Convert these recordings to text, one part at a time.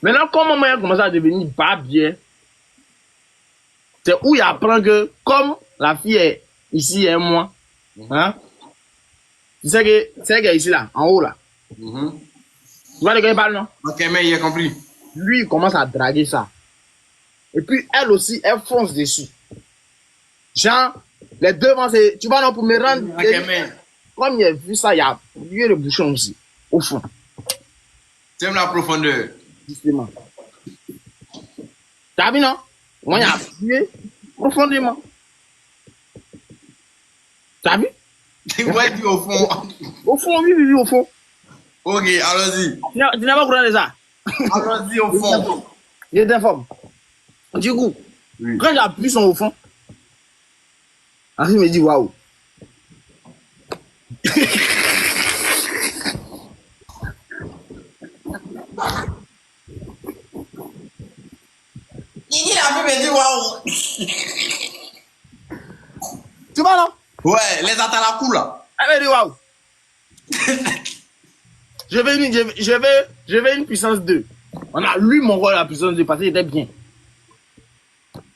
Maintenant, comment moi, il commence à devenir pas bien, c'est où il apprend que, comme la fille est ici et moi, hein, tu sais qu'elle est ici là, en haut là. Tu vois de quoi il parle, non? Ok, mais il a compris. Lui, il commence à draguer ça. Et puis, elle aussi, elle fonce dessus. Genre, les deux vont se... Tu vois, non, pour me rendre... Ok, mais Comme il a vu ça, il y a eu le bouchon aussi, au fond, tu aimes la profondeur. justement. T'as vu, non? Moi, il a appuyé profondément. T'as vu? Ouais, tu au fond. Au fond, oui, oui, oui, au fond. Ok, allons-y. Tu n'as pas courant de ça? Allons-y au fond. Je t'informe. Du coup, Oui. quand j'appuie son au fond, Henri me dit waouh. Il dit la pub et dit waouh. Tu vois, non? Ouais, les atalakou là. Elle me dit waouh. Je veux une puissance 2. On a lu mon rôle à la puissance 2 parce qu'il était bien.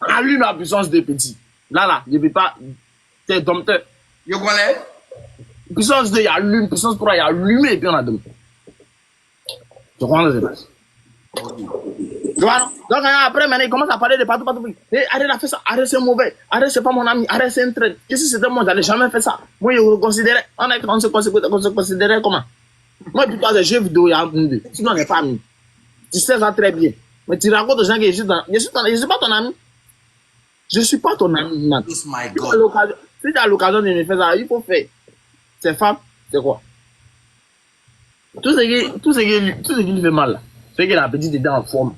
On a lu la puissance 2 petit. Là, je ne peux pas. C'est dompteur. Je connais. Puissance 2, il y a allumé. Puissance 3, il y a allumé et puis on a dompté. Tu comprends ce qui se passe? Tu vois, non? Donc après, maintenant, il commence à parler de partout. Et arrête à faire ça. Arrête, c'est mauvais. Arrête, c'est pas mon ami. Arrête, c'est un trait. Qu'est-ce que c'était moi? J'allais jamais faire ça. Moi, je me considérais. On se considérait comment? Moi, puis toi, les jeux vidéo, il y a un deux. Sinon, on n'est pas amis. Tu sais ça très bien. Mais tu racontes aux gens que je suis pas ton ami. Je suis pas ton ami, man. Oh my Si God. tu as l'occasion de me faire ça, il faut faire. Ces femmes, c'est quoi? Tout ce qui lui fait mal, là, c'est que la petite était en forme.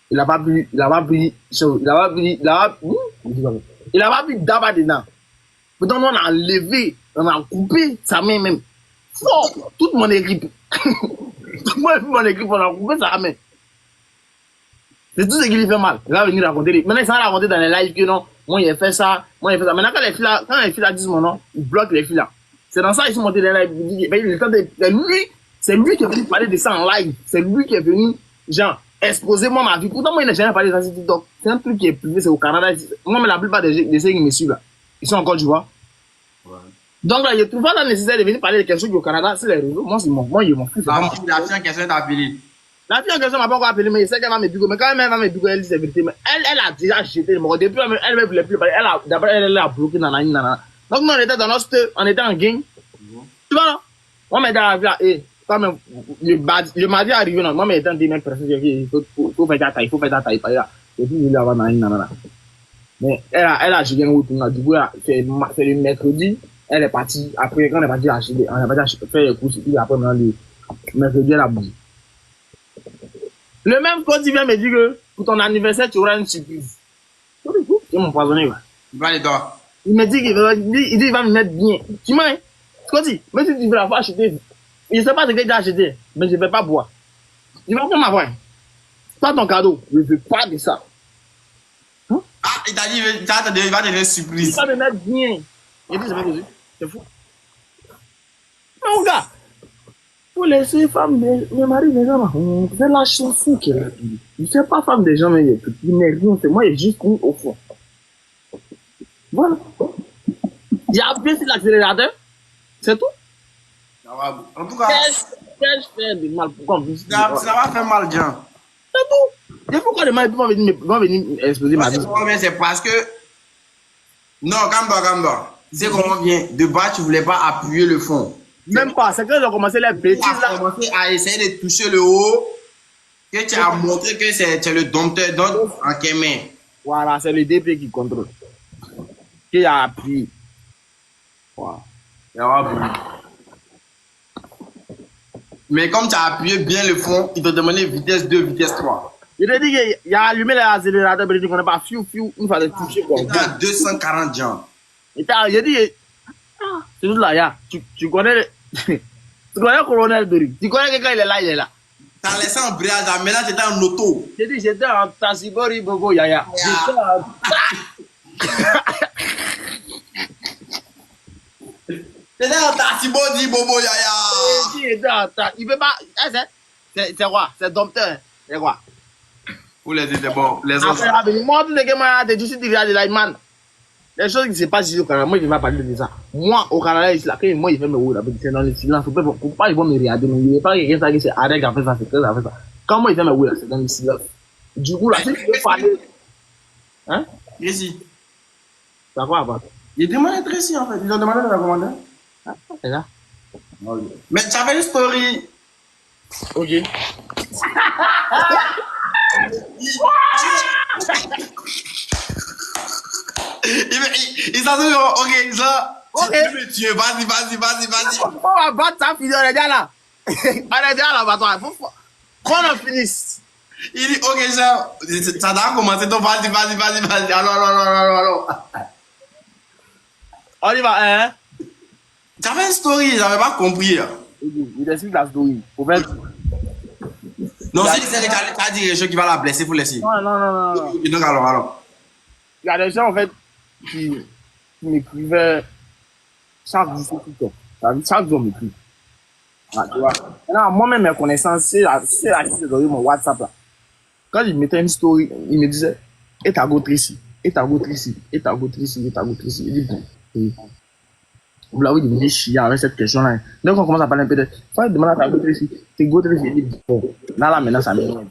Il n'a pas pu d'aba dedans. Pourtant, nous, on a enlevé, on a coupé sa main même. Fort, toute mon équipe. Moi, mon équipe, on a coupé sa main. C'est tout ce qui lui fait mal. Il va venir raconter. Maintenant, il s'en raconter dans les lives que non, moi, il a fait ça, moi, il a fait ça. Maintenant, quand les filles là disent mon nom, ils bloquent les filles là. C'est dans ça qu'ils sont montés dans les lives. C'est lui qui est venu parler de ça en live. C'est lui qui est venu, genre, exposer moi ma vie. Pourtant, moi, il n'a jamais parlé de ça sur TikTok. C'est un truc qui est privé, c'est au Canada. Moi, mais la plupart des ceux qui me suivent là, ils sont encore, tu vois. Ouais. Donc là, je trouve pas la nécessité de venir parler de quelque chose qui est au Canada sur les réseaux. Moi, je m'en fous. La fille en question t'a appelé. La fille en question m'a pas encore appelé, mais je sais qu'elle va me bigo. Mais quand même, elle va me bigo, elle dit c'est vérité. Mais elle a déjà jeté le mot. Depuis, elle ne voulait plus parler. D'abord, elle a bloqué nanana. Donc, nous, on était dans notre, on était en gang. Tu vois, non? Moi, mais dans la vie, et, quand même, le mardi arrivé, non, moi, mais étant des mecs, il faut faire ta taille, par là. Et puis, il a nanana. Mais elle a jeté un retour. Du coup, c'est le mercredi. Elle est partie, après, quand elle est partie acheter, on est parti faire les courses, puis après, maintenant, le mercredi, elle a bougé. Le même quand il vient me dire que pour ton anniversaire, tu auras une surprise. C'est mon poisonné, là. Il va les dents. Il me dit qu'il va me mettre bien. Tu m'as dit, Scotty, même si tu veux la fois acheter, je ne sais pas ce que tu as acheté, mais je ne vais pas boire. Tu vas pas m'avoir. Pas ton cadeau, je ne veux pas de ça. Ah, il t'a dit, il va te donner une surprise. Il va me mettre bien. Il dit, c'est pas possible. C'est fou. Mon gars, faut laisser femme de mari des gens. C'est la chanson qui est là. Je ne suis pas femme des gens, mais il n'est rien. C'est moi, il est juste au fond. Voilà. J'ai appuyé sur l'accélérateur. C'est tout. En tout cas, Qu'est-ce que je fais de mal? Pourquoi on dit ça va faire mal, Jean. c'est tout. Et pourquoi les gens vont venir exploser ma vie? C'est parce que. Non, calme-toi. C'est comment vient de bas, tu voulais pas appuyer le fond. Même pas. C'est quand j'ai commencé les Tu bêtises as là. commencé à essayer de toucher le haut, que tu as montré que c'est le dompteur, donc en kémin. Voilà, c'est le DP qui contrôle. Qui a appuyé. Voilà. Mais comme tu as appuyé bien le fond, il te demandait vitesse 2, vitesse 3. Je te dis qu'il a allumé l'accélérateur, mais il dit qu'on n'a pas fiou, il fallait toucher quoi. Il était à 240 gens. J'ai dit, c'est tout là, ya. Tu connais, tu connais le colonel Dori. Tu connais quelqu'un, il est là, il est là. Tu as laissé en brillage, maintenant tu étais en auto. J'ai dit, j'étais en Tassibori, Bobo, Yaya. J'étais en. Tu étais en Tassibodi, Bobo, Yaya. Il peut pas. C'est quoi? C'est dompteur. Et quoi? Pour les c'était bon. Les autres. Après, moi, tout ce que moi, je suis déjà de la man. Les choses qui se passent ici au Canada, moi, je ne vais pas parler de ça. Moi, au Canada, ici, là, quand moi, il fait mes roues, c'est dans le silence. Faut pas, ils vont me regarder. Il ne pas quelqu'un ça qui c'est Arek a fait ça, c'est que ça a fait ça. Quand moi, il fait mes roues, là, c'est dans le silence. Du coup, là, si tu veux parler. Hein? Ici. Ça va, pas. Ils demandent d'être ici, en fait. Ils ont demandé de la commander. Ah, c'est là. Mais tu avais une story. Ok. Il s'en souvient, ok, ça. Ok. Tu peux me tuer, vas-y. On va battre ça, fini, on est déjà là. On est déjà là, bâtard. Qu'on en finisse. Il dit, ok, ça doit commencer, donc vas-y. Allons. On y va, hein? Tu avais une story, j'avais pas compris. Là. Il explique la story. Pour faire. Non, si tu as dit quelque chose qui va la blesser, il faut laisser. Non. Et donc, alors. Il y a des gens, en fait, qui m'écrivaient chaque jour sur TikTok. Chaque jour, on m'écrit. Ah, tu vois. Maintenant, moi-même, mes connaissances, c'est la mon WhatsApp, là. Quand il mettait une story, il me disait, et ta go ici. Il dit, bon. Vous l'avez devenu chiant avec cette question-là. Donc, on commence à parler un peu de, faut demander à ta go ici. Tes go ici, il dit, bon. Là, maintenant, ça m'énerve.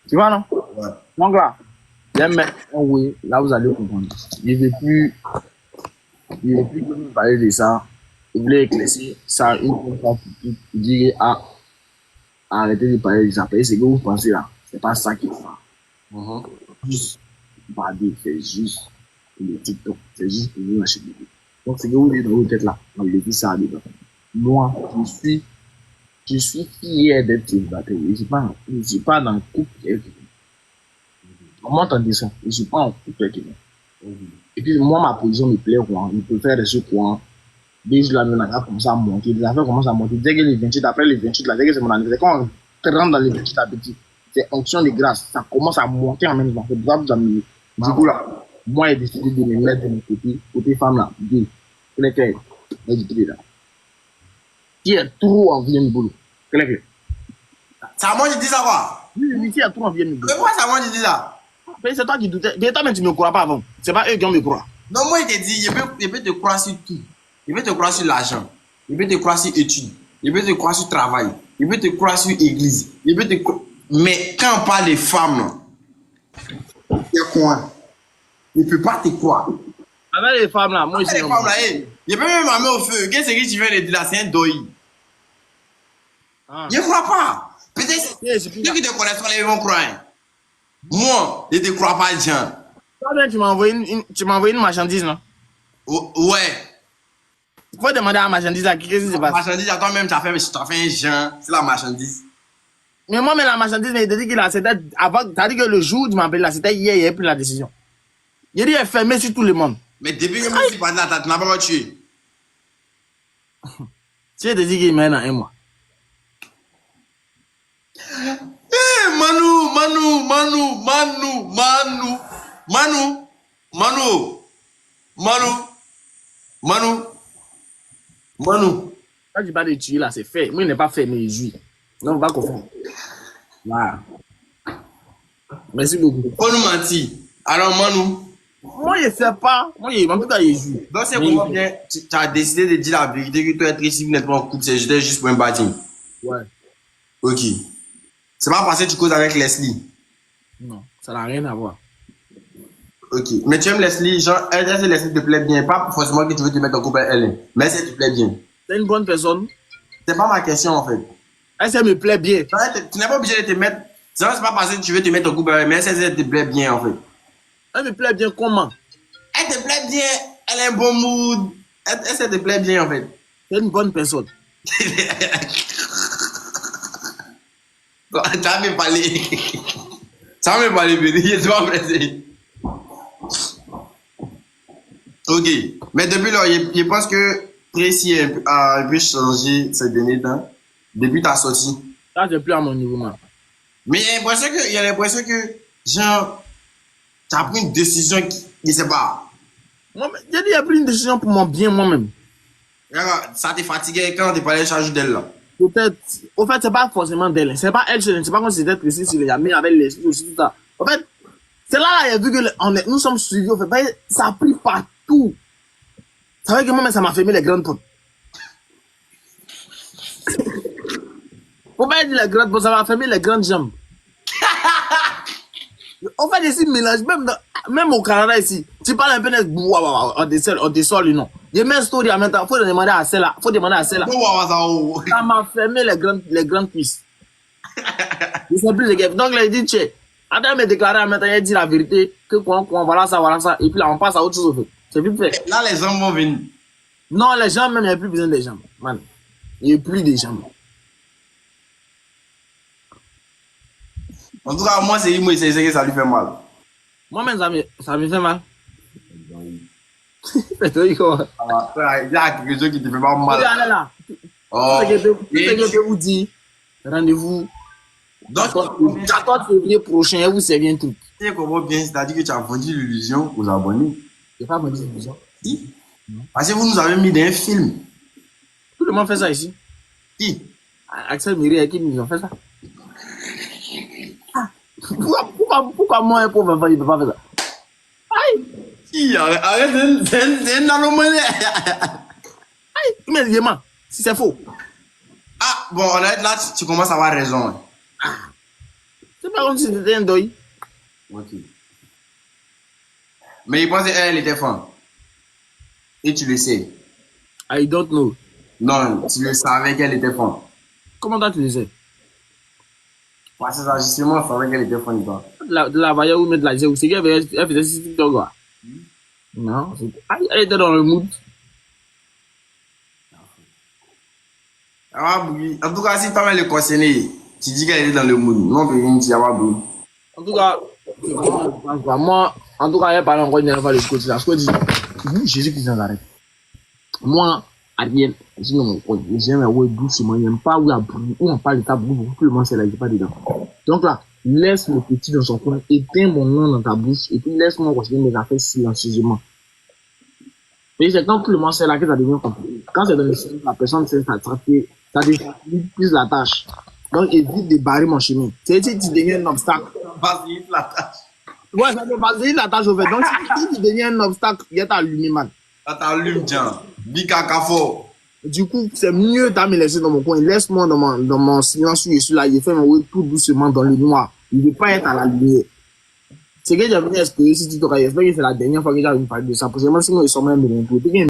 Tu vois, non? Ouais. Donc là, oui, là vous allez comprendre. Il ne veut plus me parler de ça. Il voulait éclaircir ça une fois pour toutes. Il dit, arrêtez de parler de ça. C'est ce que vous pensez là. C'est pas ça qu'il faut. Juste, bader, c'est juste le TikTok. C'est juste pour vous lâcher des vidéos. Donc, c'est que vous dites dans votre tête là. On le dit ça dedans. Moi, je suis fier d'être célibataire. Je ne suis pas dans le couple. Comment entendez ça? Je ne suis pas en couple avec quelqu'un. Et puis, moi, ma position me plaît, quoi. Je peux faire des choses, quoi. Dès que la affaire commence à monter, les affaires commencent à monter. Dès que les 28, après les 28, là, dès que c'est mon anniversaire, quand on rentre dans les 28 à petit, c'est onction de grâce. Ça commence à monter en même temps. C'est pour ça que vous avez. Du coup, là, moi, j'ai décidé de me mettre de mon côté femme, là. Deux. C'est clair. Mais du coup, là. Qui est trop en vie de boulot. C'est clair. Ça, moi, je dis ça, quoi? Oui, qui est trop en vie de boulot. Mais pourquoi ça, moi, je dis ça? Mais c'est toi qui doutais. Mais toi, même, tu ne me crois pas avant. C'est pas eux qui me croient. Non, moi, il te dit, je peux te croire sur tout. Je peux te croire sur l'argent. Je peux te croire sur études. Je peux te croire sur travail. Je peux te croire sur église. Je peux te croire. Mais quand on parle des femmes, il y a quoi? Je ne peux pas te croire. Avec les femmes là, moi Avec aussi. les femmes là, je peux même m'amener au feu. Qu'est-ce que tu viens de dire là? C'est un doi. Je ne crois pas. Peut-être ceux qui te connaissent pas, ils vont croire. Moi, je ne te crois pas, Jean. Toi, tu m'as envoyé une marchandise, non? Ouais. Il faut demander à la marchandise à qui qu'est-ce qui se passe. La marchandise, à toi-même, tu as fait un Jean. C'est la marchandise. Mais moi, mais la marchandise, mais il a dit qu'il a, c'était avant, t'as dit que le jour où tu m'appelles là, c'était hier, il a pris la décision. Il a dit, elle est fermée sur tout le monde. Mais depuis que je suis parti là, tu n'as pas tué. Tu as dit qu'il mène à un mois. Eh, Manu. Quand tu parles de tuer là, c'est fait. Moi, il n'est pas fait, mais il joue. Donc, on va confondre. Voilà. Merci beaucoup. On nous mentit. Alors, Manu. Moi, il ne fait pas. Moi, en tout cas, il joue. Donc, c'est comment bien tu as décidé de dire la vérité que toi, être ici, vous n'êtes pas en couple, c'est juste pour un bâtiment. Ouais. Ok. C'est pas parce que tu causes avec Leslie. Non, ça n'a rien à voir. Ok. Mais tu aimes Leslie, genre, elle, Leslie te plaît bien. Pas forcément que tu veux te mettre en couple avec elle. Mais elle te plaît bien. C'est une bonne personne. C'est pas ma question, en fait. Elle me plaît bien. Tu n'es pas obligé de te mettre. C'est pas parce que tu veux te mettre en couple avec elle, mais elle te plaît bien, en fait. Elle me plaît bien comment? Elle te plaît bien. Elle a un bon mood. Elle te plaît bien, en fait. C'est une bonne personne. Ça va me parler. Ça va me parler, mais je suis pas pressé. Ok. Mais depuis là, je pense que Tracy a un peu changé ces derniers temps. Depuis ta sortie. Là, je n'ai plus à mon niveau, man. Mais il y a l'impression que, genre, tu as pris une décision qui, je sais pas. Moi, j'ai dit, j'ai pris une décision pour mon bien moi-même. Regarde, ça t'est fatigué quand tu parlais de charge d'elle là. Peut-être, au fait, c'est pas forcément d'elle. C'est pas elle, c'est pas comme si c'était précis sur les amis avec les aussi, tout ça. En fait, c'est là, il a vu que nous sommes suivis, au fait, ça a pris partout. C'est vrai que moi, ça m'a fermé les grandes portes. Faut pas dire les grandes portes, ça m'a fermé les grandes jambes. En fait, ici, mélange, même au Canada, ici, tu parles un peu de on descend le nom. Il y a même story en même temps, faut demander à celle-là, Ça m'a fermé les grandes cuisses. Je sais plus de guerre. Donc, il a dit, tchè, attends, me déclarer en même temps, il a dit la vérité, que voilà ça. Et puis là, on passe à autre chose, au fait. C'est plus fait. Là, les hommes vont venir. Non, les jambes, même, il n'y a plus besoin des jambes. Man. Il n'y a plus des jambes. En tout cas, moi, c'est Imo, c'est que ça lui fait mal. Moi-même, ça me fait mal. C'est toi, quoi. Il y a quelque chose qui te fait pas mal. Regardez là. Oh. Tout ce que je peux vous dire, rendez-vous. Donc, 14 février prochain, et vous savez un truc. tu comprends bien, c'est-à-dire que tu as vendu l'illusion aux abonnés. Je n'ai pas vendu l'illusion. Si. Parce que vous nous avez mis dans un film. Tout le monde fait ça ici. Qui? Axel Miri et qui nous ont fait ça. Ah. Pourquoi moi, un pauvre enfant, il ne peut pas faire ça? Aïe! Qui? Arrête, c'est un anomalie. Aïe! Mais vraiment, si c'est faux. Ah, bon, honnêtement, là, tu commences à avoir raison. Hein. C'est pas comme si c'était un deuil. Ok. Mais il pensait qu'elle était fan. Et tu le sais. I don't know. Non, tu le savais qu'elle était fan. Comment toi tu le sais? Ouais, c'est ça, justement, je savais qu'elle était fan de toi. De la vaillée ou de la zéro, c'est qu'elle faisait ce TikTok, quoi. Non, elle était dans le mood. Ah, Bougui. En tout cas, si toi-même le concerné, tu dis qu'elle était dans le mood. Non, que tu vas Bougui. En tout cas, moi, en tout cas, elle parle encore une fois de côté là. Ce que dit, Jésus-Christ dans l'arrêt. Moi, Ariel, sinon, j'aime ouais doucement, il n'aime pas où il y a bruit, où on parle de ta bruit, tout le monde c'est là, il n'est pas dedans. Donc là, laisse le petit dans son coin, éteins mon nom dans ta bouche, et puis laisse-moi continuer mes affaires silencieusement. Et c'est quand tout le monde c'est là que ça devient compliqué. Quand c'est dans le silence, la personne sait ça définitive plus la tâche. Donc évite de barrer mon chemin. C'est si tu deviens un obstacle. Vas-y, la tâche. Ouais, ça peut passer la tâche au fait. Donc si tu deviens un obstacle, il y a ta allumé, man. Ça t'allume, tiens. Bikakafo. Du coup, c'est mieux de me laisser dans mon coin. Laisse-moi dans mon silence. Je suis là. Il fait mon way tout doucement dans le noir. Il ne veut pas être à la lumière. C'est que j'ai venu espérer si tu t'aurais espéré que c'est la dernière fois que j'ai parlé de ça. Parce que moi, sinon, ils sont même de l'imposer.